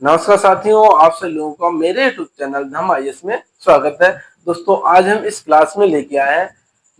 नमस्कार साथियों, आप सभी लोगों का मेरे यूट्यूब चैनल धम आईएएस में स्वागत है। दोस्तों, आज हम इस क्लास में लेके आए हैं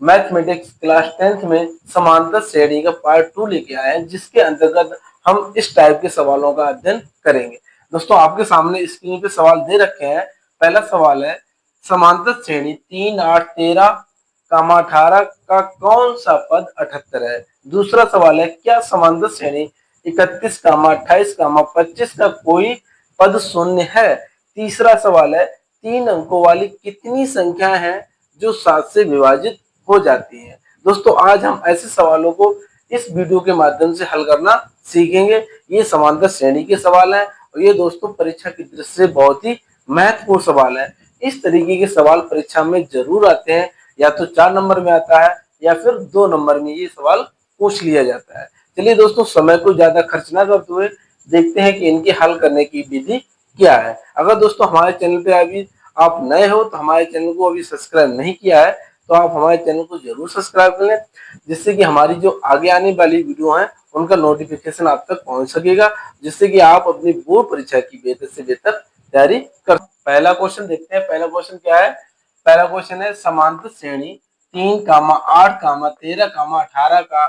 मैथमेटिक्स क्लास 10th में समांतर श्रेणी का पार्ट 2 लेके आए हैं, जिसके अंतर्गत हम इस टाइप के सवालों का अध्ययन करेंगे। दोस्तों, आपके सामने स्क्रीन पे सवाल दे रखे हैं। पहला सवाल है, समांतर श्रेणी 3, 8, 13, 18 का कौन सा पद 78 है। दूसरा सवाल है, क्या समांतर श्रेणी 31, 28, 25 का कोई पद शून्य है। तीसरा सवाल है, 3 अंकों वाली कितनी संख्या है जो 7 से विभाजित हो जाती है। दोस्तों, आज हम ऐसे सवालों को इस वीडियो के माध्यम से हल करना सीखेंगे। ये समांतर श्रेणी के सवाल हैं और ये दोस्तों परीक्षा की दृष्टि से बहुत ही महत्वपूर्ण सवाल है। इस तरीके के सवाल परीक्षा में जरूर आते हैं, या तो 4 नंबर में आता है या फिर 2 नंबर में ये सवाल पूछ लिया जाता है। चलिए दोस्तों, समय को ज्यादा खर्च ना करते हुए देखते हैं कि इनके हल करने की विधि क्या है। अगर दोस्तों हमारे चैनल पे अभी आप नए हो तो हमारे चैनल को अभी सब्सक्राइब नहीं किया है तो आप हमारे चैनल को जरूर सब्सक्राइब कर लें, जिससे कि हमारी जो आगे आने वाली वीडियो है उनका नोटिफिकेशन आप तक पहुंच सकेगा, जिससे कि आप अपनी बोर्ड परीक्षा की बेहतर से बेहतर तैयारी कर। पहला क्वेश्चन देखते हैं। पहला क्वेश्चन क्या है? पहला क्वेश्चन है, समांतर श्रेणी 3, 8, 13, 18 का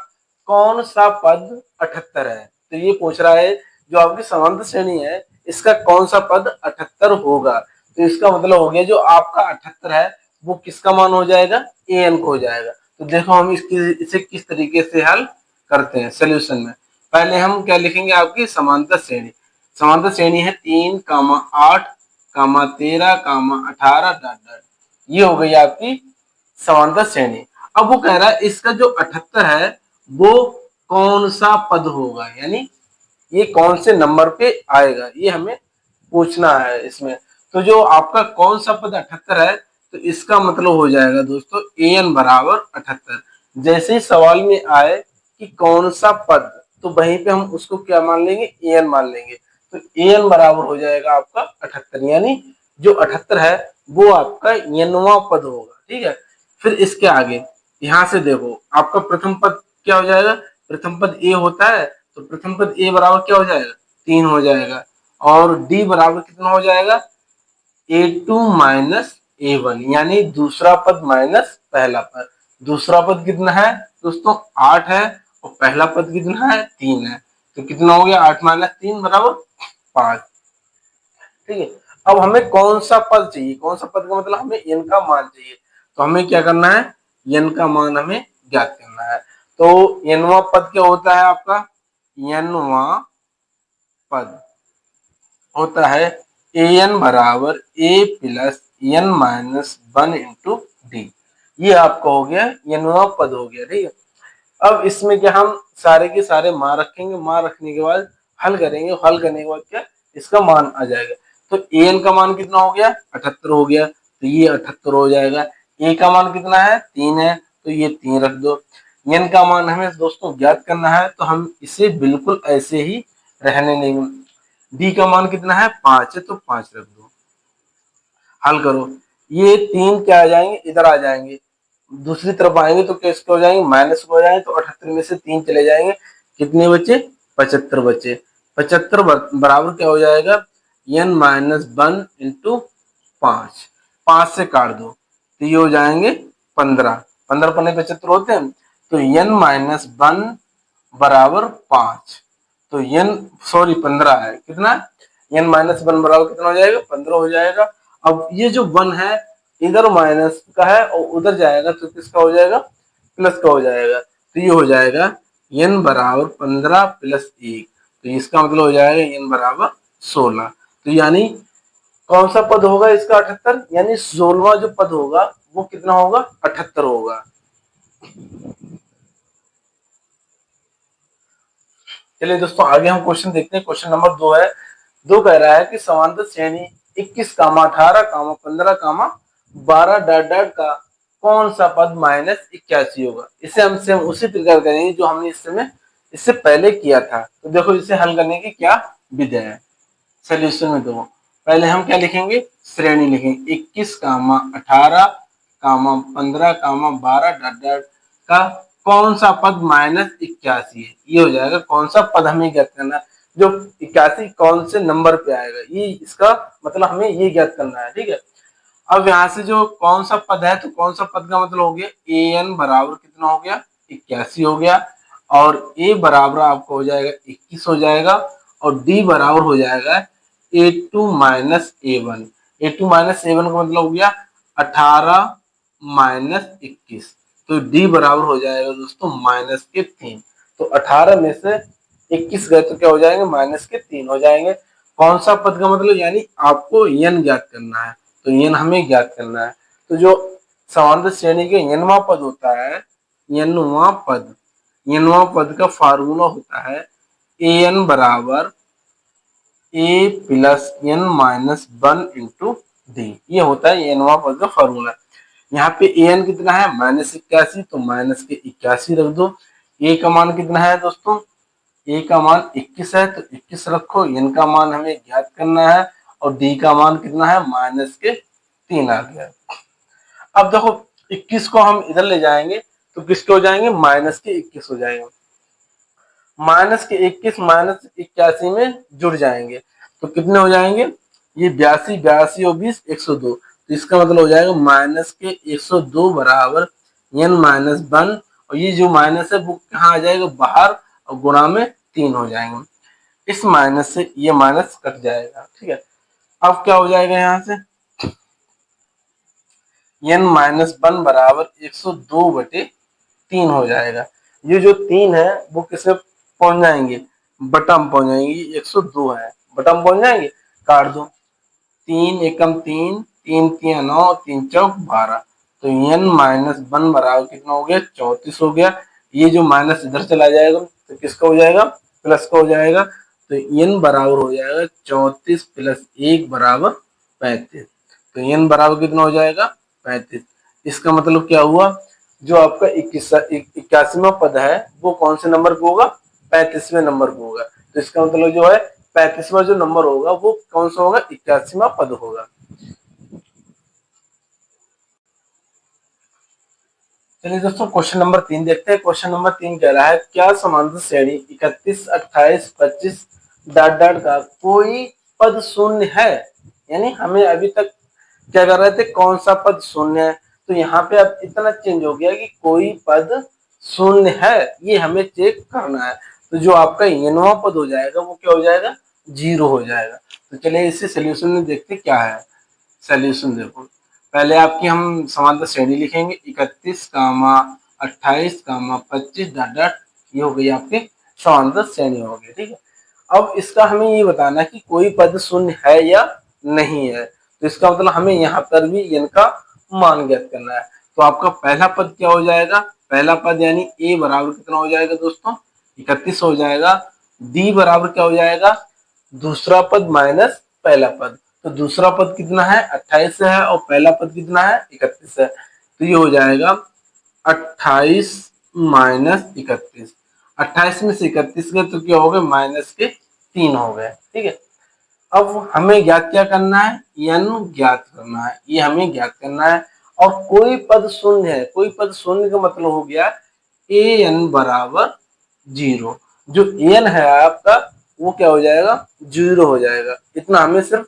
कौन सा पद 78 है। तो ये पूछ रहा है जो आपकी समांतर श्रेणी है इसका कौन सा पद 78 होगा। तो इसका मतलब हो गया जो आपका 78 है वो किसका मान हो जाएगा? an को हो जाएगा। तो देखो हम इसे किस तरीके से हल करते हैं सोल्यूशन में। पहले हम क्या लिखेंगे? आपकी समांतर श्रेणी। समांतर श्रेणी है 3, 8, 13, 18 डॉट डॉट। ये हो गई आपकी समांतर श्रेणी। अब वो कह रहा है इसका जो 78 है वो कौन सा पद होगा, यानी ये कौन से नंबर पे आएगा, ये हमें पूछना है इसमें। तो जो आपका कौन सा पद 78 है तो इसका मतलब हो जाएगा दोस्तों an बराबर 78। जैसे ही सवाल में आए कि कौन सा पद, तो वहीं पे हम उसको क्या मान लेंगे? an मान लेंगे। तो an बराबर हो जाएगा आपका 78, यानी जो 78 है वो आपका nवां पद होगा। ठीक है, फिर इसके आगे यहां से देखो आपका प्रथम पद क्या हो जाएगा? प्रथम पद a होता है, तो प्रथम पद a बराबर क्या हो जाएगा? 3 हो जाएगा। और d बराबर कितना हो जाएगा? a2 माइनस a1, यानी दूसरा पद माइनस पहला पद। दूसरा पद कितना है दोस्तों? 8 है और पहला पद कितना है? 3 है। तो कितना हो गया? 8 माइनस 3 बराबर 5। ठीक है, अब हमें कौन सा पद चाहिए? कौन सा पद का मतलब हमें n का मान चाहिए। तो हमें क्या करना है? n का मान हमें ज्ञात करना है। तो nवां पद क्या होता है आपका? nवां पद होता है an बराबर a plus n minus 1 into D. ये आपका हो गया nवां पद हो गया। ठीक है, अब इसमें क्या हम सारे के सारे मान रखेंगे। मान रखने के बाद हल करेंगे। हल करने के बाद क्या इसका मान आ जाएगा। तो an का मान कितना हो गया? 78 हो गया, तो ये 78 हो जाएगा। a का मान कितना है? 3 है, तो ये 3 रख दो। n का मान हमें दोस्तों ज्ञात करना है, तो हम इसे बिल्कुल ऐसे ही रहने देंगे। d का मान कितना है? 5 है, तो 5 रख दो। हल करो, ये 3 क्या आ जाएंगे? इधर आ जाएंगे। दूसरी तरफ आएंगे तो कैसे हो जाएंगे? माइनस हो जाएंगे। तो 78 में से 3 चले जाएंगे, कितने बचे? 75 बचे। 75 बराबर क्या हो जाएगा? n minus 1 into 5। 5 से काट दो तो ये हो जाएंगे 15। 15 पन्ने 75 होते हैं। तो n माइनस 1 बराबर 5। तो n सॉरी 15 है, कितना? n माइनस 1 बराबर कितना हो जाएगा? 15 हो जाएगा। अब ये जो 1 है इधर माइनस का है और उधर जाएगा तो किसका हो जाएगा? प्लस का हो जाएगा। तो ये हो जाएगा n बराबर 15 प्लस 1। तो इसका मतलब हो जाएगा n बराबर 16। तो यानी कौन सा पद होगा इसका 78? यानी 16वां जो पद होगा वो कितना होगा? 78 होगा। चलिए दोस्तों, आगे हम क्वेश्चन देखते हैं। क्वेश्चन नंबर 2 है। 2 कह रहा है कि समांतर श्रेणी 21, 18, 15, 12 डॉट डॉट का कौन सा पद माइनस 81 होगा। इसे हमसे हम उसी प्रकार करेंगे जो हमने इससे पहले किया था। तो देखो इसे हल करने की क्या विधि है। सोल्यूशन में दो, पहले हम क्या लिखेंगे? श्रेणी लिखेंगे 21, 18, 15, 12 डॉट डॉट का कौन सा पद माइनस 81 है। ये हो जाएगा कौन सा पद हमें ज्ञात करना। जो 81 कौन से नंबर पे आएगा, ये इसका मतलब हमें ये ज्ञात करना है। ठीक है, अब यहाँ से जो कौन सा पद है, तो कौन सा पद का मतलब हो गया ए एन बराबर कितना हो गया 81 हो गया, और ए बराबर आपको हो जाएगा 21 हो जाएगा, और डी बराबर हो जाएगा A2 minus A1। A2 minus A1 का मतलब हो गया 18 माइनस 21, तो डी बराबर हो जाएगा दोस्तों -3। तो 18 में से 21 गए तो क्या हो जाएंगे -3 हो जाएंगे। कौन सा पद का मतलब, यानी आपको n ज्ञात करना है, तो n हमें ज्ञात करना है। तो जो समांतर श्रेणी के nवां पद होता है, nवां पद का फार्मूला होता है an बराबर a plus n minus 1 into D, ये होता है nवां पद का फार्मूला। यहाँ पे an कितना है -81, तो -81 रख दो। a का मान कितना है दोस्तों, a का मान 21 है, तो 21 रखो। n का मान हमें ज्ञात करना है, और d का मान कितना है -3 आ गया। अब देखो 21 को हम इधर ले जाएंगे तो किसके हो जाएंगे -21 हो जाएंगे, -21 -81 में जुड़ जाएंगे तो कितने हो जाएंगे, ये 82 82 और 20 102, तो इसका मतलब हो जाएगा -102 बराबर n-1, और ये जो माइनस है वो कहाँ आ जाएगा बाहर, और गुणा में 3 हो जाएंगे। इस माइनस से ये माइनस कट जाएगा। ठीक है, अब क्या हो जाएगा, यहाँ से n-1 बराबर 102/3 हो जाएगा। ये जो 3 है वो किसे पहुंच जाएंगे, बटा में पहुंच जाएंगे। 102 है, बटा में पहुंच जाएंगे, काट दो। 3 एकम 3, 3 3 9, 3 चौक 12, तो n-1 बराबर कितना हो गया 34 हो गया। ये जो माइनस इधर चला जाएगा तो किसका हो जाएगा, प्लस का हो जाएगा, तो n बराबर हो जाएगा 34 प्लस 1 बराबर 35, तो n बराबर कितना हो जाएगा 35। इसका मतलब क्या हुआ, जो आपका 81वां पद है वो कौन से नंबर पे होगा, 35वें नंबर पे होगा। तो इसका मतलब जो है 35वां जो नंबर होगा वो कौन सा होगा, 81वां पद होगा। चलिए दोस्तों क्वेश्चन नंबर 3 देखते हैं। क्वेश्चन नंबर 3 कह रहा है, क्या समांतर श्रेणी 31 28 25 डॉट डॉट का कोई पद शून्य है। यानी हमें अभी तक क्या कर रहे थे, कौन सा पद शून्य है, तो यहाँ पे अब इतना चेंज हो गया कि कोई पद शून्य है, ये हमें चेक करना है। तो जो आपका nवां पद हो जाएगा वो क्या हो जाएगा 0 हो जाएगा। तो चलिए इसे सोल्यूशन में देखते क्या है। सोल्यूशन देखो, पहले आपकी हम समांतर श्रेणी लिखेंगे 31 कामा 28 कामा 25 डॉट डॉट, ये हो गई आपकी समांतर श्रेणी हो गई। ठीक है, अब इसका हमें ये बताना है कि कोई पद शून्य है या नहीं है, तो इसका मतलब हमें यहाँ पर भी इनका मान ज्ञात करना है। तो आपका पहला पद क्या हो जाएगा, पहला पद यानी a बराबर कितना हो जाएगा दोस्तों 31 हो जाएगा। d बराबर क्या हो जाएगा, दूसरा पद माइनस पहला पद, तो दूसरा पद कितना है 28 है, और पहला पद कितना है 31 है, तो ये हो जाएगा 28 माइनस 31। 28 में से 31 गए तो क्या हो गए -3 हो गए। ठीक है, अब हमें ज्ञात क्या करना है, n ज्ञात करना है, ये हमें ज्ञात करना है। और कोई पद शून्य है, कोई पद शून्य का मतलब हो गया an बराबर 0। जो an है आपका वो क्या हो जाएगा 0 हो जाएगा। इतना हमें सिर्फ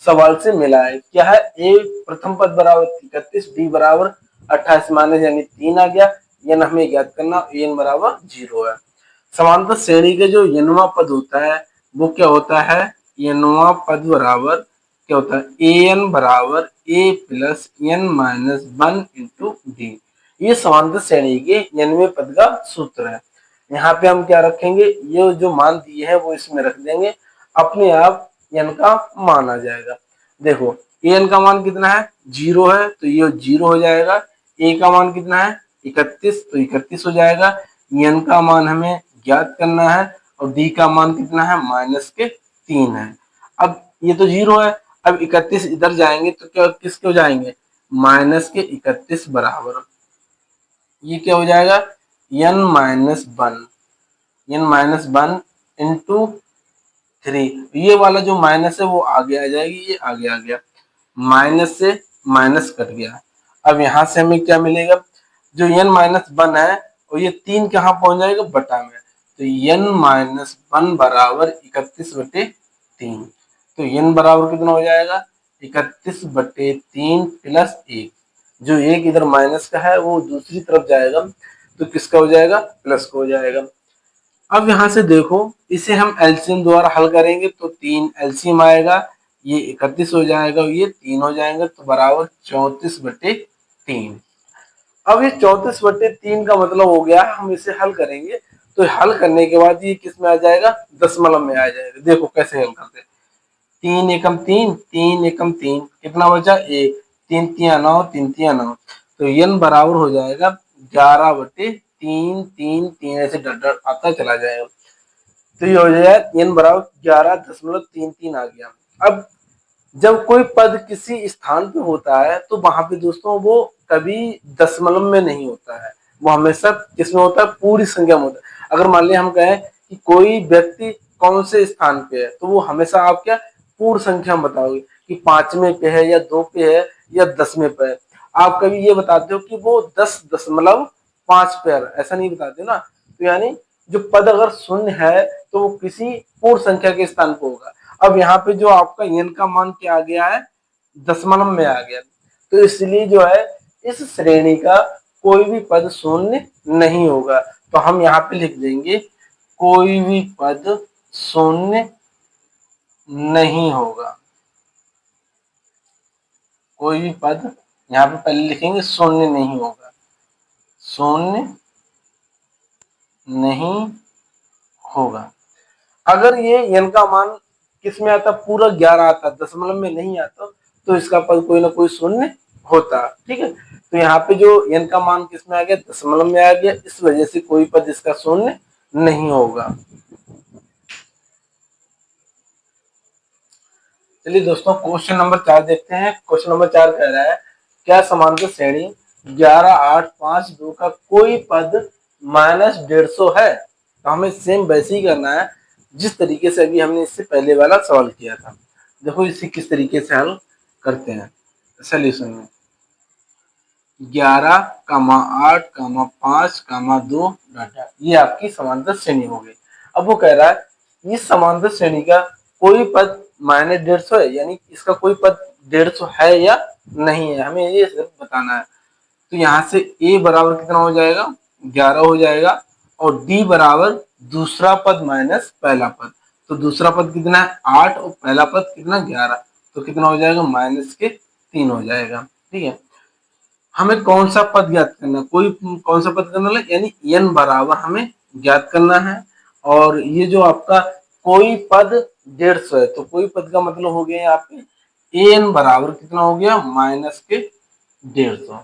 सवाल से मिला है। क्या है, a प्रथम पद बराबर 31, d बराबर 28 माइनस यानी 3 आ गया, n हमें ज्ञात करना, n बराबर 0 है। समांतर श्रेणी के जो nवां पद होता है वो क्या होता है, nवां पद बराबर क्या होता है an बराबर a plus n minus 1 into D, ये समांतर श्रेणी के nवें पद का सूत्र है। यहाँ पे हम क्या रखेंगे, ये जो मान दिए है वो इसमें रख देंगे, अपने आप n का मान आ जाएगा। देखो an का मान कितना है 0 है, तो ये 0 हो जाएगा। a का मान कितना है 31, तो 31 हो जाएगा। n का मान हमें ज्ञात करना है, और d का मान कितना है -3 है। अब ये तो 0 है, अब 31 इधर जाएंगे तो क्या किसके हो जाएंगे -31 बराबर, ये क्या हो जाएगा n-1 इंटू 3, ये वाला जो माइनस है वो आगे आ जाएगी, ये आगे आ गया, माइनस से माइनस कट गया। अब यहाँ से हमें क्या मिलेगा, जो n-1 है और ये 3 कहाँ पहुंच जाएगा बटा में, तो n माइनस 1 बराबर 31/3। तो n बराबर कितना हो जाएगा 31/3 प्लस 1। जो एक इधर माइनस का है वो दूसरी तरफ जाएगा तो किसका हो जाएगा प्लस का हो जाएगा। अब यहाँ से देखो इसे हम एलसीएम द्वारा हल करेंगे तो 3 एलसीएम आएगा, ये 31 हो जाएगा, ये 3 हो जाएंगे तो बराबर 34/3। अब ये 34/3 का मतलब हो गया हम इसे हल करेंगे तो हल करने के बाद ये किस में आ जाएगा दशमलव में आ जाएगा। देखो कैसे हल करते हैं। 3 एकम 3, 3 एकम 3 कितना बचा 1, 3 तिया 9, 3 तिया 9। तो n बराबर हो जाएगा 11/3, 3 3 ऐसे डट डट आता चला जाएगा। तो ये हो जाएगा n बराबर 11.33 आ गया। अब जब कोई पद किसी स्थान पे होता है तो वहां पे दोस्तों वो कभी दशमलव में नहीं होता है, वो हमेशा किसमें होता है पूरी संख्या में होता है। अगर मान लिया हम कहें कि कोई व्यक्ति कौन से स्थान पे है तो वो हमेशा आप क्या पूर्ण संख्या में बताओगे कि 5वें पे है या 2 पे है या 10वें पे है। आप कभी ये बताते हो कि वो 10.5 पे है, ऐसा नहीं बताते ना। तो यानी जो पद अगर शून्य है तो वो किसी पूर्ण संख्या के स्थान पर होगा। अब यहाँ पे जो आपका n का मान क्या आ गया है दशमलव में आ गया, तो इसलिए जो है इस श्रेणी का कोई भी पद शून्य नहीं होगा। तो हम यहाँ पे लिख देंगे कोई भी पद शून्य नहीं होगा। कोई भी पद यहाँ पे पहले लिखेंगे शून्य नहीं होगा, शून्य नहीं होगा। अगर ये n का मान किस में आता पूरा 11 आता दशमलव में नहीं आता तो इसका पद कोई ना कोई शून्य होता। ठीक है, तो यहाँ पे जो n का मान किस में आ गया दशमलव में आ गया, इस वजह से कोई पद इसका शून्य नहीं होगा। चलिए दोस्तों क्वेश्चन नंबर 4 देखते हैं। क्वेश्चन नंबर 4 कह रहा है क्या समांतर श्रेणी 11 8 5 2 का कोई पद -150 है। तो हमें सेम वैसे ही करना है जिस तरीके से अभी हमने इससे पहले वाला सवाल किया था। देखो इसे किस तरीके से हल करते हैं। सोल्यूशन में 11, 8, 5, 2 ये आपकी समांतर श्रेणी हो गई। अब वो कह रहा है इस समांतर श्रेणी का कोई पद -150 है, यानी इसका कोई पद 150 है या नहीं है, हमें ये सिर्फ बताना है। तो यहाँ से a बराबर कितना हो जाएगा 11 हो जाएगा और d बराबर दूसरा पद माइनस पहला पद। तो दूसरा पद कितना है 8 और पहला पद कितना 11, तो कितना हो जाएगा -3 हो जाएगा। ठीक है, हमें कौन सा पद ज्ञात करना है, कोई कौन सा पद करना है यानी n बराबर हमें ज्ञात करना है। और ये जो आपका कोई पद 150 है तो कोई पद का मतलब हो गया यहाँ पे an बराबर कितना हो गया -150।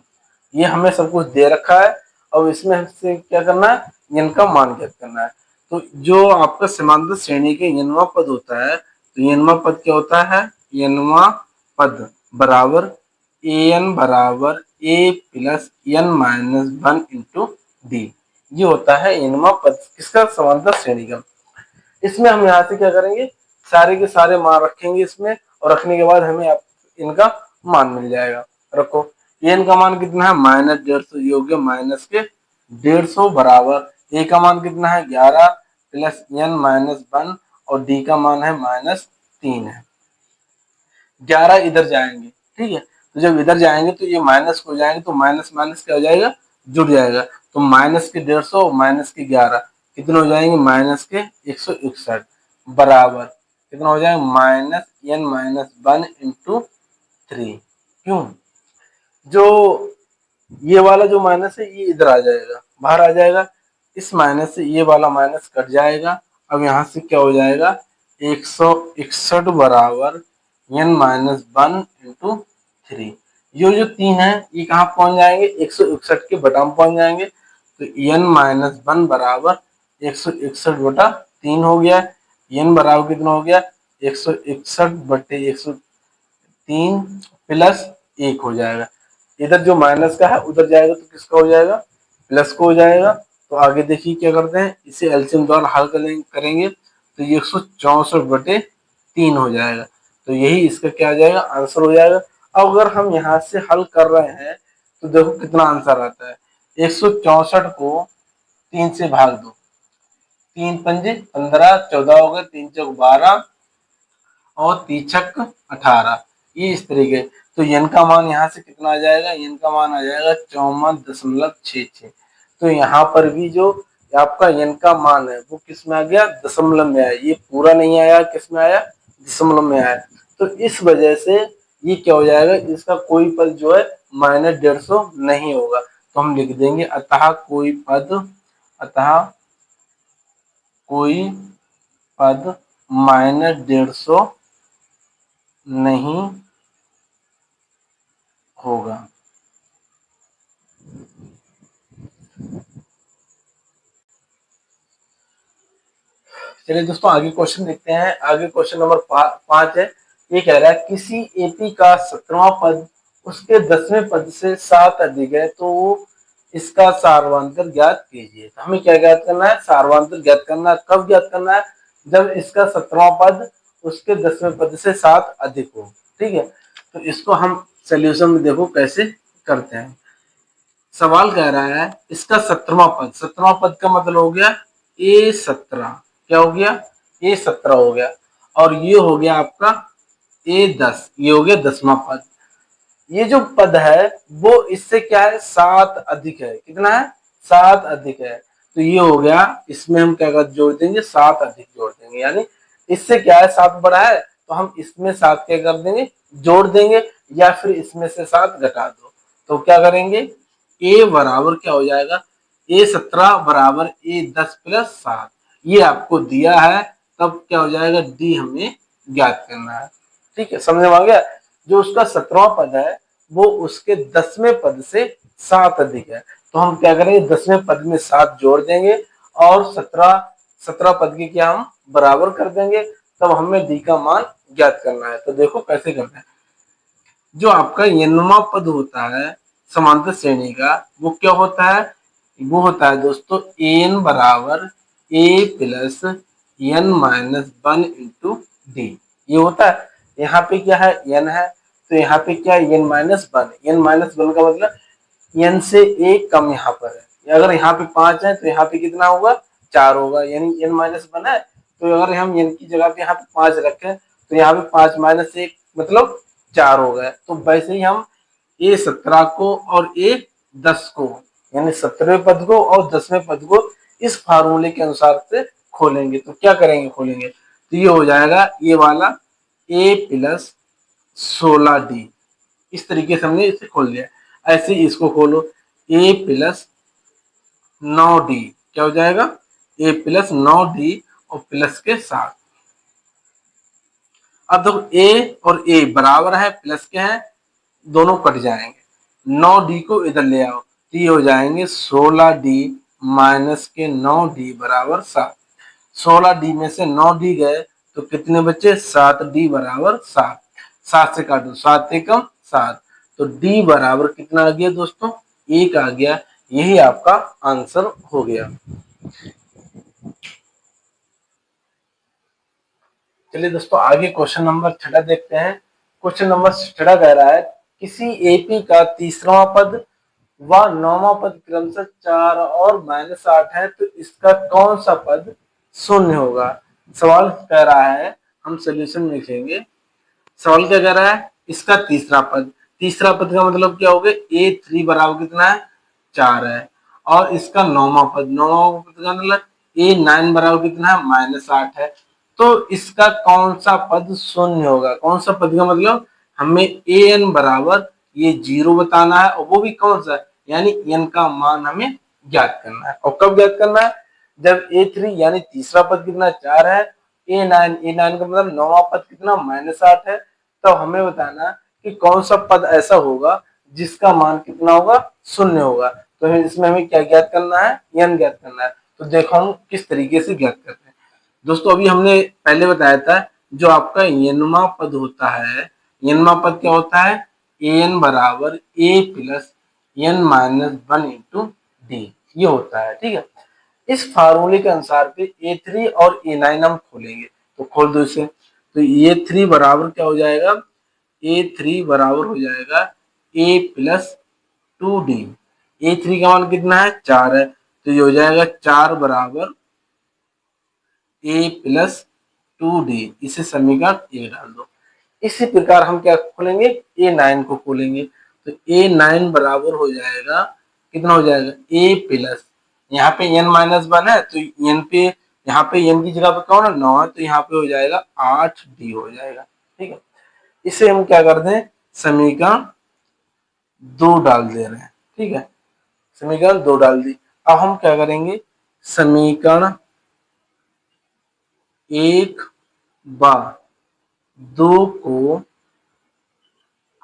ये हमें सब कुछ दे रखा है और इसमें हमसे क्या करना है n का मान ज्ञात करना है। तो जो आपका समांतर श्रेणी के nवां पद होता है तो nवां पद क्या होता है nवां पद बराबर an बराबर a plus n minus 1 into D. ये होता है nवां पद किसका समांतर श्रेणी का। इसमें हम यहाँ से क्या करेंगे सारे के सारे मान रखेंगे इसमें और रखने के बाद हमें इनका मान मिल जाएगा। रखो n का मान कितना है -150, ये हो गया माइनस के 150 बराबर a का मान कितना है 11 प्लस n माइनस 1 और d का मान है -3 है। 11 इधर जाएंगे, ठीक है, तो जब इधर जाएंगे तो ये माइनस हो जाएंगे तो माइनस माइनस क्या हो जाएगा जुड़ जाएगा। तो माइनस के 150 और माइनस के 11 कितने हो जाएंगे माइनस के 161 बराबर कितना हो जाएगा -n माइनस 1 इंटू 3। क्यों जो ये वाला जो माइनस है ये इधर आ जाएगा बाहर आ जाएगा, इस माइनस से ये वाला माइनस कट जाएगा। अब यहाँ से क्या हो जाएगा 161 बराबर n माइनस 1 इंटू 3। ये जो 3 है ये कहाँ पहुंच जाएंगे 161 के बटा में पहुंच जाएंगे। तो n माइनस 1 बराबर 161 बटा 3 हो गया। n बराबर कितना हो गया 161 बटे 103 प्लस 1 हो जाएगा। इधर जो माइनस का है उधर जाएगा तो किसका हो जाएगा प्लस को हो जाएगा। तो आगे देखिए क्या करते हैं इसे एलसीएम द्वारा हल करेंगे तो ये 164/3 हो जाएगा। तो यही इसका क्या आ जाएगा आंसर हो जाएगा। अब अगर हम यहाँ से हल कर रहे हैं तो देखो कितना आंसर आता है 164 को 3 से भाग दो, 3 पंजे 15, 14 हो गए, 3 चौक 12 और 3 छक 18। ये इस तरीके। तो n का मान यहाँ से कितना आ जाएगा, n का मान आ जाएगा 54.66। तो यहाँ पर भी जो आपका n का मान है वो किस में आ गया, दशमलव में आया। ये पूरा नहीं आया, किस में आया, दशमलव में आया। तो इस वजह से ये क्या हो जाएगा, इसका कोई पद जो है -150 नहीं होगा। तो हम लिख देंगे अतः कोई पद -150 नहीं होगा। चलिए दोस्तों आगे क्वेश्चन देखते हैं। आगे क्वेश्चन नंबर 5 है। ये कह रहा है किसी एपी का 17वां पद उसके 10वें पद से 7 अधिक है तो इसका सार्वधातुक ज्ञात कीजिए। तो हमें क्या ज्ञात करना है, सार्वधातुक ज्ञात करना है। कब ज्ञात करना है, जब इसका 17वां पद उसके 10वें पद से 7 अधिक हो। ठीक है, तो इसको हम सोल्यूशन में देखो कैसे करते हैं। सवाल कह रहा है इसका 17वां पद, 17वां पद का मतलब हो गया A17। क्या हो गया, A17 हो गया। और ये हो गया आपका A10, ये हो गया 10वां पद। ये जो पद है वो इससे क्या है, 7 अधिक है। कितना है, 7 अधिक है। तो ये हो गया, इसमें हम क्या जोड़ देंगे, 7 अधिक जोड़ देंगे। यानी इससे क्या है, 7 बड़ा है तो हम इसमें 7 क्या कर देंगे, जोड़ देंगे, या फिर इसमें से 7 घटा दो। तो क्या करेंगे, ए बराबर क्या हो जाएगा, A17 बराबर A10 प्लस 7। ये आपको दिया है, तब क्या हो जाएगा, डी हमें ज्ञात करना है। ठीक है, समझ में आ गया। जो उसका 17वां पद है वो उसके 10वें पद से 7 अधिक है। तो हम क्या करेंगे, 10वें पद में 7 जोड़ देंगे और 17 पद के क्या हम बराबर कर देंगे। तब हमें डी का मान ज्ञात करना है। तो देखो कैसे करना है। जो आपका n वां पद होता है समांतर श्रेणी का, वो क्या होता है, वो होता है दोस्तों an बराबर a plus n minus 1 into D. ये होता है। यहाँ पे क्या है, n है, तो यहाँ पे क्या है, n माइनस 1। n माइनस 1 का मतलब n से एक कम यहाँ पर है। अगर यहाँ पे 5 है तो यहाँ पे कितना होगा, 4 होगा। यानी n माइनस 1 है, तो अगर हम n की जगह पे यहाँ पे 5 रखें तो यहाँ पे 5 माइनस 1 मतलब 4 हो गए। तो वैसे ही हम A17 को और A10 को, यानी 17वें पद को और 10वें पद को इस फार्मूले के अनुसार से खोलेंगे। तो क्या करेंगे, खोलेंगे तो ये हो जाएगा ये वाला a प्लस 16d। इस तरीके से हमने इसे खोल लिया। ऐसे ही इसको खोलो, a प्लस 9d क्या हो जाएगा, a प्लस 9d और प्लस के साथ। अब देखो a और a बराबर है, प्लस के हैं, दोनों कट जाएंगे। 9d को इधर ले आओ तो ये हो जाएंगे 16d माइनस के 9d बराबर 7। 16d में से 9d गए तो कितने बचे, 7d बराबर 7। 7 से काटो, 7 एकम 7। तो d बराबर कितना आ गया दोस्तों, 1 आ गया। यही आपका आंसर हो गया। चलिए दोस्तों आगे क्वेश्चन नंबर 6 देखते हैं। क्वेश्चन नंबर 6 कह रहा है किसी एपी का तीसरा पद व 9वां पद क्रमशः 4 और -8 है तो इसका कौन सा पद शून्य होगा। सवाल कह रहा है, हम सोल्यूशन लिखेंगे। सवाल क्या कह रहा है, इसका तीसरा पद, तीसरा पद का मतलब क्या हो गया, A3 बराबर कितना है, 4 है। और इसका 9वां पद, 9वां पद का मतलब A9 बराबर कितना है, -8 है। तो इसका कौन सा पद शून्य होगा। कौन सा पद का मतलब हमें an बराबर ये 0 बताना है, और वो भी कौन सा, यानी n का मान हमें ज्ञात करना है। और कब ज्ञात करना है, जब A3 यानी तीसरा पद कितना 4 है, A9 का मतलब 9वां पद कितना -8 है। तो हमें बताना कि कौन सा पद ऐसा होगा जिसका मान कितना होगा, शून्य होगा। तो इसमें हमें क्या ज्ञात करना है, n ज्ञात करना है। तो देखो हम किस तरीके से ज्ञात करते हैं। दोस्तों अभी हमने पहले बताया था, जो आपका n वां पद होता है, n वां पद क्या होता है, an बराबर a plus n minus 1 into D, ये होता है। ठीक है, इस फार्मूले के अनुसार पे A3 और A9 हम खोलेंगे। तो खोल दो इसे। तो A3 बराबर क्या हो जाएगा, A3 बराबर हो जाएगा a प्लस 2d। A3 का मान कितना है, 4 है। तो ये हो जाएगा 4 बराबर ए प्लस 2d, इसे समीकरण 1 डाल दो। इसी प्रकार हम क्या खोलेंगे, A9 को खोलेंगे, तो A9 बराबर हो जाएगा, कितना हो जाएगा, A प्लस, यहाँ पे n-1 है तो n पे, यहाँ पे n की जगह पे कौन है, 9 है, तो यहाँ पे हो जाएगा 8d हो जाएगा। ठीक है, इसे हम क्या कर दें, समीकरण 2 डाल दे रहे हैं। ठीक है, समीकरण 2 डाल दी। अब हम क्या करेंगे, समीकरण 1 व 2 को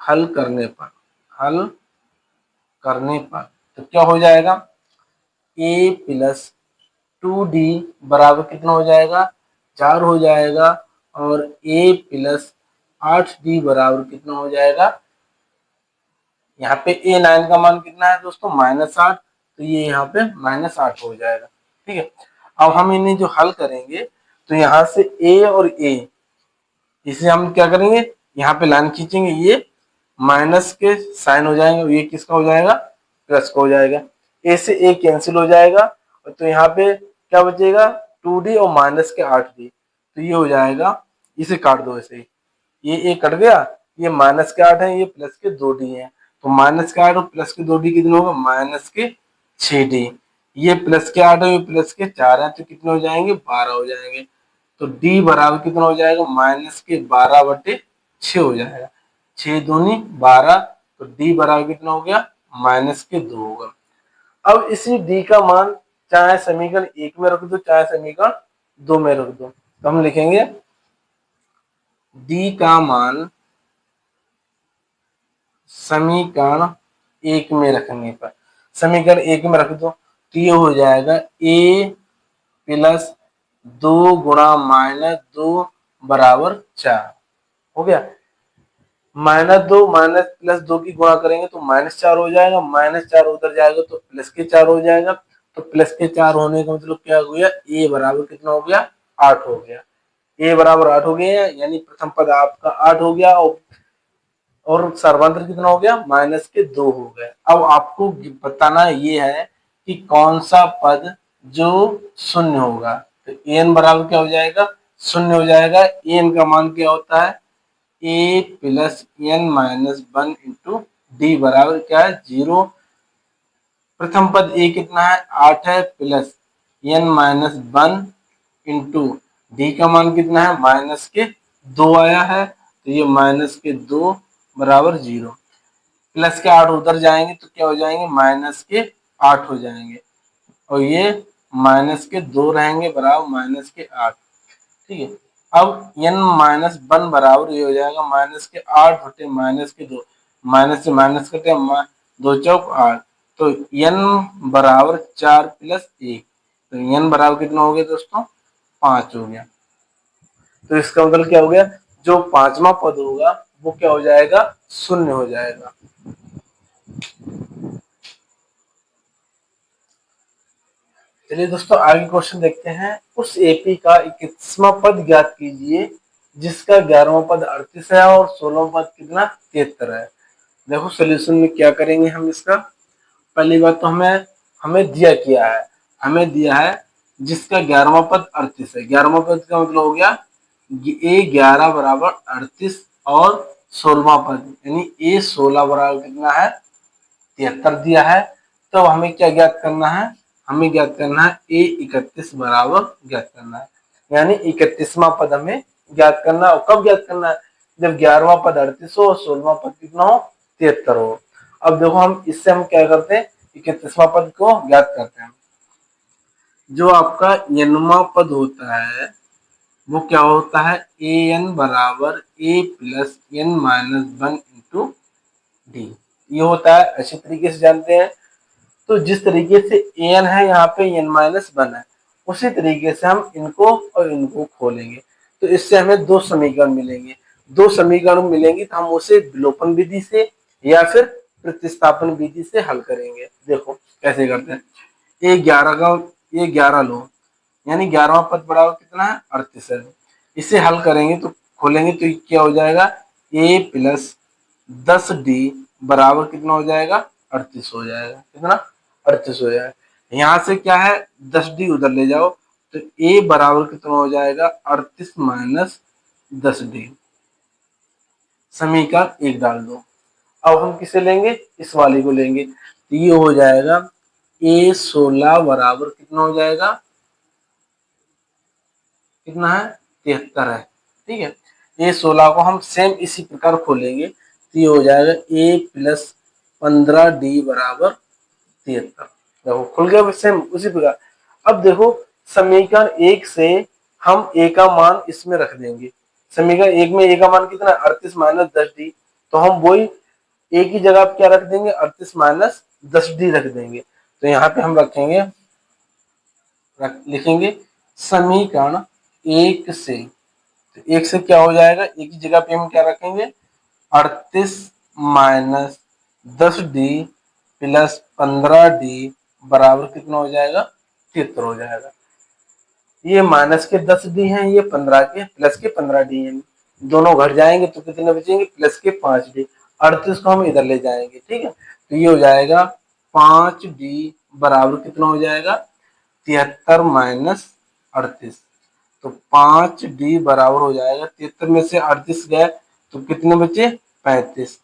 हल करने पर, हल करने पर तो क्या हो जाएगा, a प्लस 2d बराबर कितना हो जाएगा, 4 हो जाएगा, और a प्लस 8d बराबर कितना हो जाएगा, यहाँ पे A9 का मान कितना है दोस्तों, -8, तो ये यहाँ पे -8 हो जाएगा। ठीक है, अब हम इन्हें जो हल करेंगे तो यहाँ से a और a, इसे हम क्या करेंगे, यहाँ पे लाइन खींचेंगे, ये माइनस के साइन हो जाएंगे, ये किसका हो जाएगा, प्लस का हो जाएगा, a से a कैंसिल हो जाएगा, तो यहाँ पे क्या बचेगा, 2d और -8d, तो ये हो जाएगा, इसे काट दो ऐसे ही, ये a कट गया, ये -8 है, ये प्लस के 2d है, तो -8 और प्लस के 2d कितने होगा, -6d, ये प्लस के 8 है, ये प्लस के 4 है, तो कितने हो जाएंगे, 12 हो जाएंगे, तो d बराबर कितना हो जाएगा, -12/6 हो जाएगा, 6 दूनी 12, तो d बराबर कितना हो गया, -2 होगा। अब इसी d का मान चाहे समीकरण 1 में रख दो, चाहे समीकरण 2 में रख दो, तो हम लिखेंगे d का मान समीकरण 1 में रखने पर, समीकरण 1 में रख दो, तो ये हो जाएगा a प्लस 2 गुणा -2 बराबर 4 हो गया, -2 माइनस प्लस 2 की गुणा करेंगे तो -4 हो जाएगा, -4 उधर जाएगा तो प्लस के 4 हो जाएगा, तो प्लस के 4 होने का मतलब क्या हो गया, a बराबर कितना हो गया, 8 हो गया, a बराबर 8 हो गया, यानी प्रथम पद आपका 8 हो गया, और सर्वांतर कितना हो गया, -2 हो गया। अब आपको बताना ये है कि कौन सा पद जो शून्य होगा, तो an बराबर क्या हो जाएगा, शून्य हो जाएगा, an का मान क्या होता है, a plus n-1 into D बराबर क्या है, 0, प्रथम पद a कितना है, 8 है, प्लस n-1 इंटू डी का मान कितना है, -2 आया है, तो ये -2 बराबर 0, प्लस के 8 उधर जाएंगे तो क्या हो जाएंगे, -8 हो जाएंगे, और ये -2 रहेंगे बराबर -8। ठीक है, अब n-1 बराबर ये हो जाएगा, -8 होते -2, माइनस से माइनस कटे, 2 चौक 8, तो n बराबर 4 प्लस 1, तो n बराबर कितना हो गया दोस्तों, 5 हो गया। तो इसका मतलब क्या हो गया, जो पांचवा पद होगा वो क्या हो जाएगा, शून्य हो जाएगा। चलिए दोस्तों आगे क्वेश्चन देखते हैं, उस एपी का 21वां पद ज्ञात कीजिए जिसका 11वां पद 38 है और 16वां पद कितना, 73 है। देखो सोल्यूशन में क्या करेंगे हम इसका, पहली बात तो हमें हमें दिया क्या है, हमें दिया है जिसका 11वां पद 38 है, 11वां पद का मतलब हो गया a11 बराबर 38 और 16वां पद यानी a16 बराबर कितना है, 73 दिया है, तो हमें क्या ज्ञात करना है, हमें ज्ञात करना है a31 बराबर ज्ञात करना है, यानी 31वां पद हमें ज्ञात करना है। और कब ज्ञात करना है, जब 11वां पद 38 हो और 16वां पद कितना हो, 73 हो। अब देखो हम इससे हम क्या करते हैं, 31वां पद को ज्ञात करते हैं, जो आपका n वां पद होता है वो क्या होता है, an बराबर a plus n-1 into D, ये होता है, अच्छी तरीके से जानते हैं। तो जिस तरीके से an है यहाँ पे n-1 है, उसी तरीके से हम इनको और इनको खोलेंगे, तो इससे हमें दो समीकरण मिलेंगे, दो समीकरण मिलेंगे तो हम उसे विलोपन विधि से या फिर प्रतिस्थापन विधि से हल करेंगे। देखो कैसे करते हैं, ये 11 लो, यानी 11वां पद बराबर कितना है, 38 है, इसे हल करेंगे तो खोलेंगे तो क्या हो जाएगा, a प्लस 10d बराबर कितना हो जाएगा, 38 हो जाएगा, कितना, 38 हो जाएगा। यहाँ से क्या है, 10d उधर ले जाओ तो ए बराबर कितना हो जाएगा 38 माइनस 10d। समीकरण 1 डाल दो। अब हम किसे लेंगे, इस वाले को लेंगे, तो ये हो जाएगा A16 बराबर कितना हो जाएगा, कितना है 73 है। ठीक है, A16 को हम सेम इसी प्रकार खोलेंगे तो ये हो जाएगा A प्लस 15D बराबर 73। देखो खुल गया सेम उसी प्रकार। अब देखो समीकरण 1 से हम A का मान इसमें रख देंगे। समीकरण 1 में A का मान कितना है 38 माइनस 10D, तो हम वही A की जगह क्या रख देंगे 38 माइनस 10D रख देंगे। तो यहाँ पे हम रखेंगे, लिखेंगे समीकरण 1 से, तो 1 से क्या हो जाएगा, एक ही जगह पे हम क्या रखेंगे 38 माइनस 10D प्लस 15D बराबर कितना हो जाएगा 73 हो जाएगा। ये माइनस के 10D हैं, ये 15 के प्लस के 15D हैं, दोनों घट जाएंगे तो कितने बचेंगे प्लस के 5D। 38 को हम इधर ले जाएंगे। ठीक है, तो ये हो जाएगा 5D बराबर कितना हो जाएगा 73 माइनस 38। तो 5D बराबर हो जाएगा 73 में से 38 गए तो कितने बचे 35,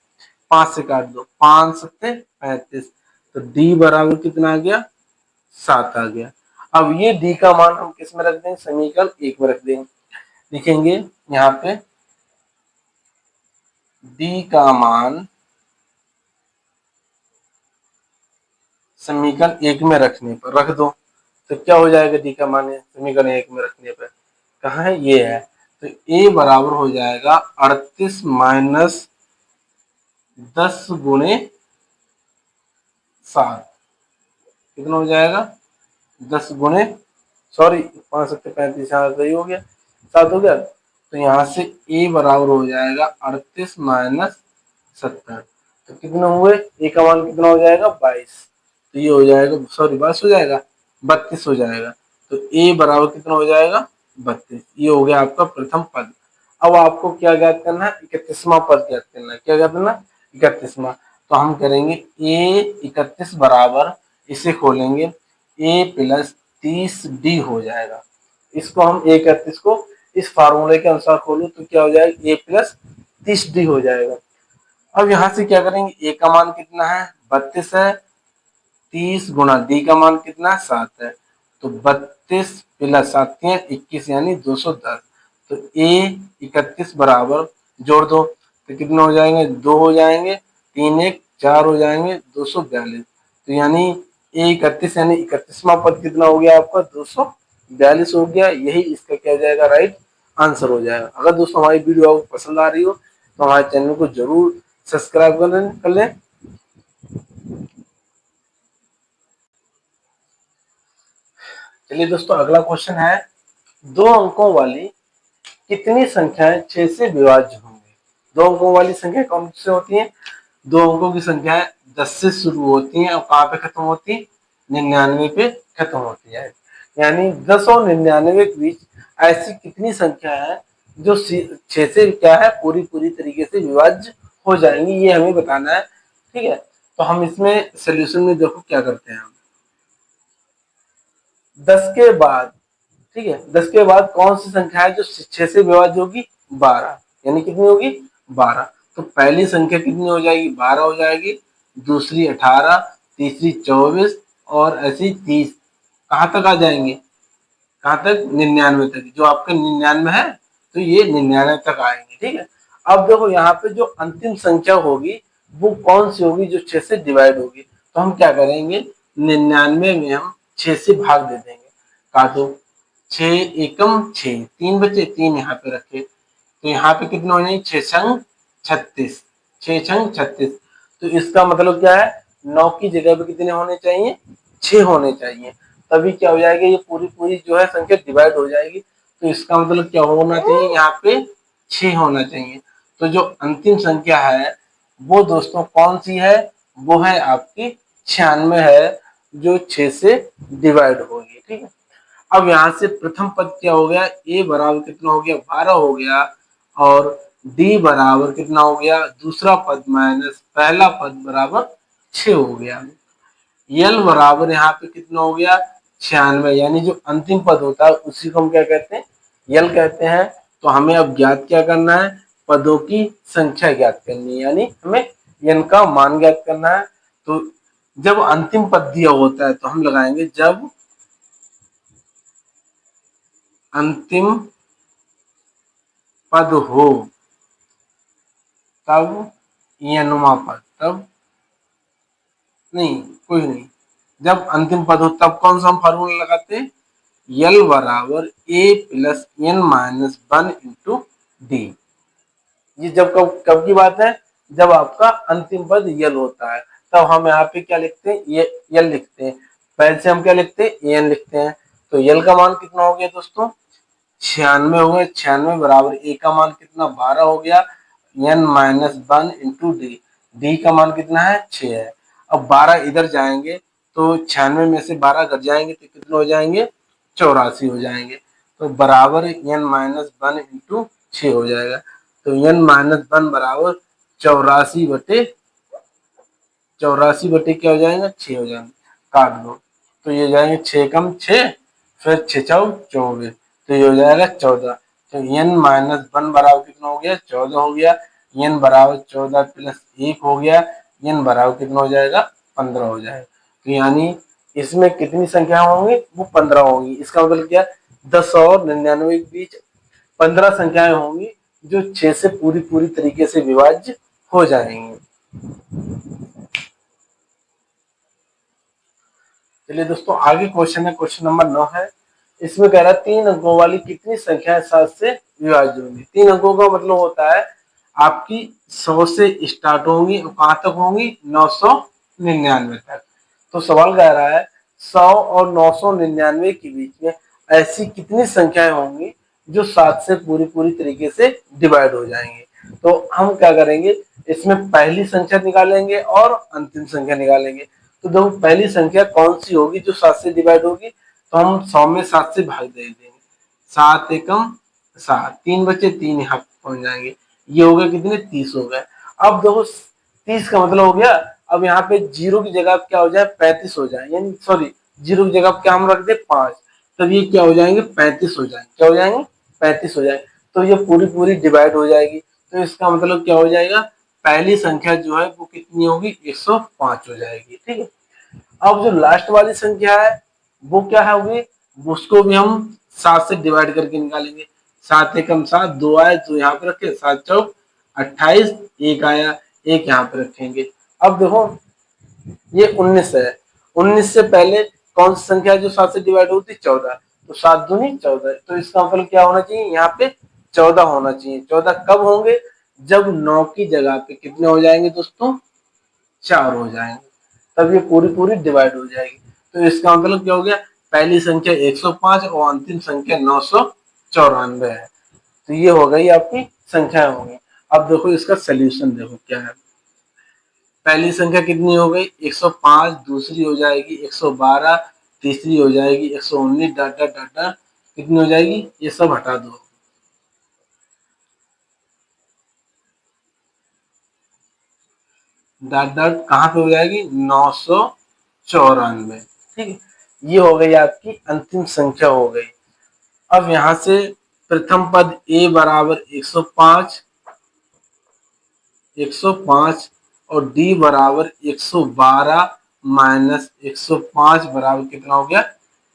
5 से काट दो 5 सत्ते 35, तो D बराबर कितना आ गया 7 आ गया। अब ये D का मान हम किस में रख देंगे, समीकरण 1 में रख देंगे। लिखेंगे यहाँ पे D का मान समीकरण 1 में रखने पर रख दो, तो क्या हो जाएगा D का मान समीकरण 1 में रखने पर, कहाँ है ये है, तो A बराबर हो जाएगा 38 माइनस 10 गुणे 7, कितना हो जाएगा 10 गुणे, सॉरी 5 सत्ते 35, यहाँ सही हो गया 7 हो गया। तो यहाँ से A बराबर हो जाएगा 38 माइनस 70, तो कितने हुए A का मान कितना हो जाएगा 22, तो ये हो जाएगा सॉरी 22 हो जाएगा 32 हो जाएगा। तो A बराबर कितना हो जाएगा 32, ये हो गया आपका प्रथम पद। अब आपको क्या ज्ञात करना है 31वां पद ज्ञात करना है। क्या ज्ञात करना 31वां, तो हम करेंगे A 31 बराबर, इसे खोलेंगे A प्लस 30D हो जाएगा। इसको हम A 31 को इस फार्मूले के अनुसार खोलो तो क्या हो जाएगा A प्लस 30D हो जाएगा। अब यहाँ से क्या करेंगे A का मान कितना है 32 है, 30 गुणा D का मान कितना है 7 है, तो 32 प्लस 7 के 21 यानी 210। तो A 31 बराबर जोड़ दो तो कितना हो जाएंगे 2 हो जाएंगे, 3 1 4 हो जाएंगे 242। तो यानी A 31 यानी 31वां पद कितना हो गया आपका 242 हो गया। यही इसका क्या हो जाएगा राइट आंसर हो जाएगा। अगर दोस्तों हमारी वीडियो आपको पसंद आ रही हो तो हमारे चैनल को जरूर सब्सक्राइब कर लें। चलिए दोस्तों अगला क्वेश्चन है, दो अंकों वाली कितनी संख्याएं 6 से विभाज्य होंगी। दो अंकों वाली संख्या कौन से होती हैं, दो अंकों की संख्याएं 10 से शुरू होती हैं और कहाँ पे खत्म होती है 99 पे खत्म होती है। यानी 10 और 99 के बीच ऐसी कितनी संख्या है जो 6 से क्या है पूरी तरीके से विभाज्य हो जाएंगी, ये हमें बताना है। ठीक है, तो हम इसमें सोल्यूशन में देखो क्या करते हैं हम 10 के बाद, ठीक है 10 के बाद कौन सी संख्या है जो 6 से विभाज्य होगी 12, यानी कितनी होगी 12। तो पहली संख्या कितनी हो जाएगी 12 हो जाएगी, दूसरी 18, तीसरी 24 और ऐसी 30, कहाँ तक आ जाएंगे कहाँ तक 99 तक। जो आपका 99 है तो ये 99 तक आएंगे। ठीक है, अब देखो यहाँ पे जो अंतिम संख्या होगी वो कौन सी होगी जो 6 से डिवाइड होगी। तो हम क्या करेंगे 99 में हम 6 से भाग दे देंगे, काटो 6 एकम 6, 3 बचे 3 यहाँ पे रखे, तो यहाँ पे कितना हो जाएंगे 6 छंग 36, 6 छंग 36। तो इसका मतलब क्या है 9 की जगह पे कितने होने चाहिए 6 होने चाहिए, तभी क्या हो जाएगा ये पूरी जो है संख्या डिवाइड हो जाएगी। तो इसका मतलब क्या होना चाहिए यहाँ पे 6 होना चाहिए। तो जो अंतिम संख्या है वो दोस्तों कौन सी है, वो है आपकी 96 है जो 6 से डिवाइड होगी। ठीक है, अब यहाँ से प्रथम पद क्या हो गया A बराबर कितना हो गया 12 हो गया और D बराबर कितना हो गया दूसरा पद माइनस पहला पद बराबर 6 हो गया। L बराबर यहाँ पे कितना हो गया 96, यानी जो अंतिम पद होता है उसी को हम क्या कहते हैं, यल कहते हैं। तो हमें अब ज्ञात क्या करना है, पदों की संख्या ज्ञात करनी है, यानी हमें यन का मान ज्ञात करना है। तो जब अंतिम पद दिया होता है तो हम लगाएंगे जब अंतिम पद हो तब यनुमा पद, तब नहीं, कोई नहीं, जब अंतिम पद हो तब कौन सा हम फार्मूला लगाते हैं, यल बराबर A plus N minus 1 into D. ये जब कब कब की बात है, जब आपका अंतिम पद यल होता है, तब हम यहाँ पे क्या लिखते हैं, ये यल लिखते हैं। पहले से हम क्या लिखते हैं, एन लिखते हैं। तो यल का मान कितना हो गया दोस्तों, 96 हो गया। 96 बराबर ए का मान कितना, 12 हो गया, N minus 1 into D. D का मान कितना है, 6 है। अब 12 इधर जाएंगे तो 96 में से 12 घट जाएंगे तो कितने हो जाएंगे, 84 हो जाएंगे। तो बराबर एन माइनस 1 इंटू 6 हो जाएगा। तो एन माइनस 1 बराबर 84 बटे क्या हो जाएगा, 6 हो जाएंगे, काट दो। तो ये हो जाएंगे 6 कम 6, फिर 6 चौ 24, तो ये हो जाएगा 14। तो एन माइनस 1 बराबर कितना हो गया, 14 हो गया। एन बराबर 14 प्लस 1 हो गया, एन बराबर कितना हो जाएगा, 15 हो जाएगा। तो यानी इसमें कितनी संख्या होंगी, वो 15 होंगी। इसका मतलब क्या, 10 और 99 के बीच 15 संख्याएं होंगी जो 6 से पूरी पूरी तरीके से विभाज्य हो जाएंगी। चलिए दोस्तों, आगे क्वेश्चन है, क्वेश्चन नंबर 9 है। इसमें कह रहा है 3 अंकों वाली कितनी संख्याएं 7 से विभाज्य होंगी। 3 अंकों का मतलब होता है आपकी 100 से स्टार्ट होंगी और कहां तक होंगी, 999 तक। तो सवाल कह रहा है 100 और 999 के बीच में ऐसी कितनी संख्याएं होंगी जो 7 से पूरी पूरी तरीके से डिवाइड हो जाएंगे। तो हम क्या करेंगे, इसमें पहली संख्या निकालेंगे और अंतिम संख्या निकालेंगे। तो देखो पहली संख्या कौन सी होगी जो 7 से डिवाइड होगी, तो हम 100 में 7 से भाग दे देंगे। 7 एकम 7, 3 बचे, 3 यहाँ पहुंच जाएंगे। ये हो गए कितने, 30 हो गए। अब देखो 30 का मतलब हो गया, अब यहाँ पे जीरो की जगह क्या हो जाए, 35 हो जाए, यानी सॉरी, जीरो की जगह क्या हम रख दे 5, तब ये क्या हो जाएंगे, 35 हो जाएंगे। क्या हो जाएंगे, 35 हो जाएंगे। तो ये पूरी पूरी डिवाइड हो जाएगी। तो इसका मतलब क्या हो जाएगा, पहली संख्या जो है वो कितनी होगी, 105 हो जाएगी। ठीक है। अब जो लास्ट वाली संख्या है वो क्या है होगी, उसको भी हम 7 से डिवाइड करके निकालेंगे। 7 एकम 7, 2 आए तो यहाँ पे रखे, 7 चौक 28, 1 आया, 1 यहाँ पे रखेंगे। अब देखो ये 19 है, 19 से पहले कौन सी संख्या है जो 7 से डिवाइड होती है, 14। तो 7 दूनी 14, तो इसका मतलब क्या होना चाहिए, यहाँ पे 14 होना चाहिए। 14 कब होंगे, जब 9 की जगह पे कितने हो जाएंगे दोस्तों, 4 हो जाएंगे, तब ये पूरी पूरी डिवाइड हो जाएगी। तो इसका मतलब क्या हो गया, पहली संख्या 105 और अंतिम संख्या 994 है। तो ये हो गई आपकी संख्या होंगी। अब देखो इसका सोल्यूशन देखो क्या है। पहली संख्या कितनी हो गई, 105, दूसरी हो जाएगी 112, तीसरी हो जाएगी 119, डाटा डाटा कितनी हो जाएगी, ये सब हटा दो। डॉट डॉट कहाँ पे हो जाएगी, 994। ठीक है, ये हो गई आपकी अंतिम संख्या हो गई। अब यहां से प्रथम पद a बराबर 105, 105 और d बराबर 112 माइनस 105 बराबर कितना हो गया,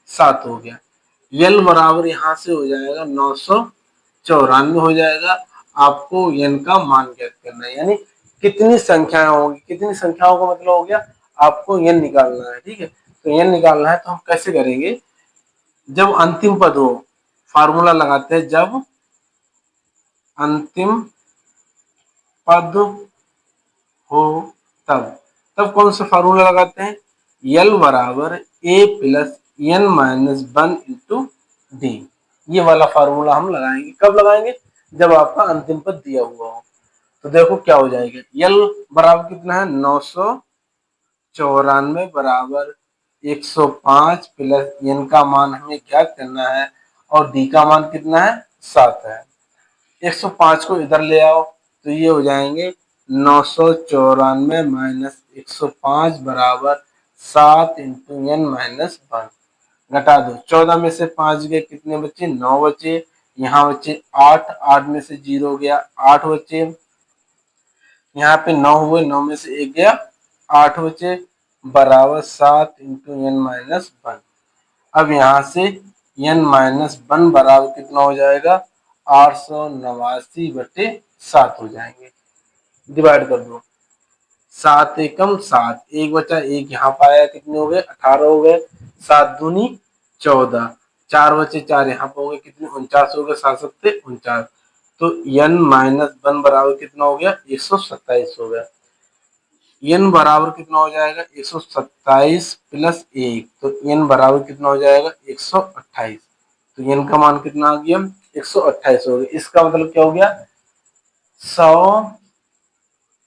7 हो गया। यल बराबर यहां से हो जाएगा 994 हो जाएगा। आपको n का मान ज्ञात करना है, यानी कितनी संख्याएं होंगी, कितनी संख्याओं का मतलब हो गया, आपको n निकालना है। ठीक है, तो n निकालना है तो हम कैसे करेंगे, जब अंतिम पद हो फार्मूला लगाते हैं, जब अंतिम पद हो तब, तब कौन सा फार्मूला लगाते हैं, यल बराबर A plus N minus 1 into D. ये वाला फार्मूला हम लगाएंगे, कब लगाएंगे, जब आपका अंतिम पद दिया हुआ हो। तो देखो क्या हो जाएगा, यल बराबर कितना है, 994 बराबर 105 प्लस एन का मान हमें क्या करना है और डी का मान कितना है, 7 है। 105 को इधर ले आओ तो ये हो जाएंगे 994 माइनस 105 बराबर 7 इंटू एन माइनस 1। घटा दो। 14 में से 5 गए, कितने बचे? 9 बचे। यहाँ बचे 8, 8 में से 0 गया, 8 बचे। यहाँ पे 9 हुए, 9 में से 1 गया, 8 बचे, बराबर 7 इंटू एन माइनस 1। अब यहाँ से n माइनस 1 बराबर कितना हो जाएगा? 889/7 हो जाएंगे। डिवाइड कर दो, 7 एकम 7, एक बचा, एक यहाँ पाया, कितने हो गए? 18 हो गए। 7 दूनी 14, 4 बचे, 4 यहाँ पे हो गए, कितने? 49 हो गए। 7 सत्ते 49। तो n माइनस 1 बराबर कितना हो गया? 127 हो गया। n बराबर कितना हो जाएगा? 127 प्लस 1, तो n बराबर कितना हो जाएगा? 128। तो n का मान कितना आ गया? 128 हो गया। इसका मतलब क्या हो गया?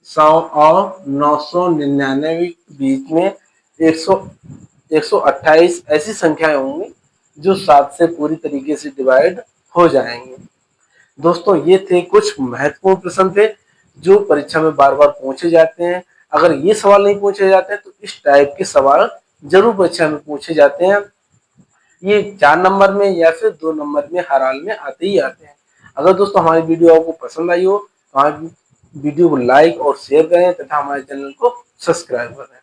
100 और 999 के बीच में 128 ऐसी संख्याएं होंगी जो 7 से पूरी तरीके से डिवाइड हो जाएंगे। दोस्तों, ये थे कुछ महत्वपूर्ण प्रश्न थे जो परीक्षा में बार बार पूछे जाते हैं। अगर ये सवाल नहीं पूछे जाते हैं तो इस टाइप के सवाल जरूर परीक्षा में पूछे जाते हैं। ये 4 नंबर में या फिर 2 नंबर में हर हाल में आते ही आते हैं। अगर दोस्तों हमारी वीडियो आपको पसंद आई हो तो हमारी वीडियो को लाइक और शेयर करें तथा हमारे चैनल को सब्सक्राइब करें।